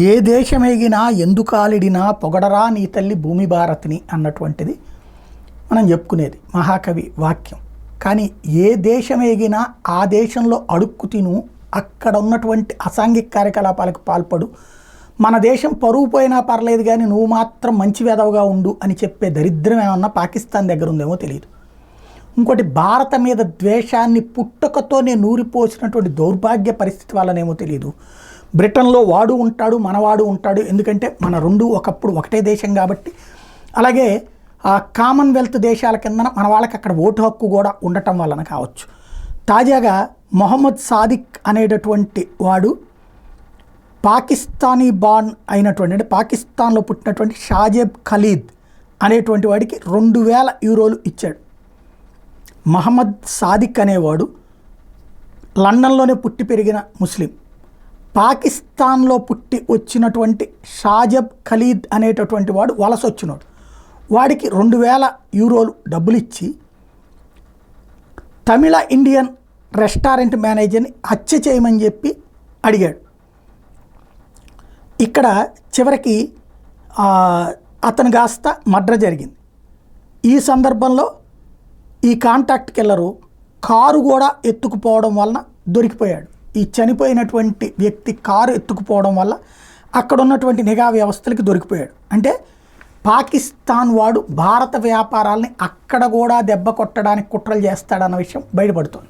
ఏ దేశమేగినా ఎందుకాలిడినా పొగడరా నీ తల్లి భూమి భారతిని అన్నటువంటిది మనం చెప్పుకునేది మహాకవి వాక్యం. కానీ ఏ దేశమేగినా ఆ దేశంలో అడుక్కు తిను, అక్కడ ఉన్నటువంటి అసాంఘిక కార్యకలాపాలకు పాల్పడు, మన దేశం పరువు పోయినా పర్లేదు కానీ నువ్వు మాత్రం మంచి వెధవగా ఉండు అని చెప్పే దరిద్రం ఏమన్నా పాకిస్తాన్ దగ్గర ఉందేమో తెలియదు. ఇంకోటి, భారత మీద ద్వేషాన్ని పుట్టుకతోనే నూరిపోసినటువంటి దౌర్భాగ్య పరిస్థితి వల్లనేమో తెలియదు. బ్రిటన్లో వాడు ఉంటాడు, మనవాడు ఉంటాడు, ఎందుకంటే మన రెండు ఒకప్పుడు ఒకటే దేశం కాబట్టి. అలాగే కామన్వెల్త్ దేశాల కింద మన వాళ్ళకి అక్కడ ఓటు హక్కు కూడా ఉండటం వలన కావచ్చు. తాజాగా మొహమ్మద్ సాదిక్ అనేటటువంటి వాడు పాకిస్తానీ బాన్ అయినటువంటి, అంటే పాకిస్తాన్లో పుట్టినటువంటి షాజెబ్ ఖలీద్ అనేటువంటి వాడికి 2000 యూరోలు ఇచ్చాడు. మహమ్మద్ సాదిక్ అనేవాడు లండన్లోనే పుట్టి పెరిగిన ముస్లిం. పాకిస్తాన్లో పుట్టి వచ్చినటువంటి షాజబ్ ఖలీద్ అనేటటువంటి వాడు వలస వచ్చినాడు. వాడికి 2000 యూరోలు డబ్బులు ఇచ్చి తమిళ ఇండియన్ రెస్టారెంట్ మేనేజర్ని హత్య చేయమని చెప్పి అడిగాడు. ఇక్కడ చివరికి అతను కాస్త మర్డర్ జరిగింది. ఈ సందర్భంలో ఈ కాంటాక్ట్ కిల్లరు కారు కూడా ఎత్తుకుపోవడం వలన దొరికిపోయాడు. ఈ చనిపోయినటువంటి వ్యక్తి కారు ఎత్తుకుపోవడం వల్ల అక్కడ ఉన్నటువంటి నిఘా వ్యవస్థలకి దొరికిపోయాడు. అంటే పాకిస్తాన్ వాడు భారత వ్యాపారాలని అక్కడ కూడా దెబ్బ కొట్టడానికి కుట్రలు చేస్తాడన్న విషయం బయటపడుతుంది.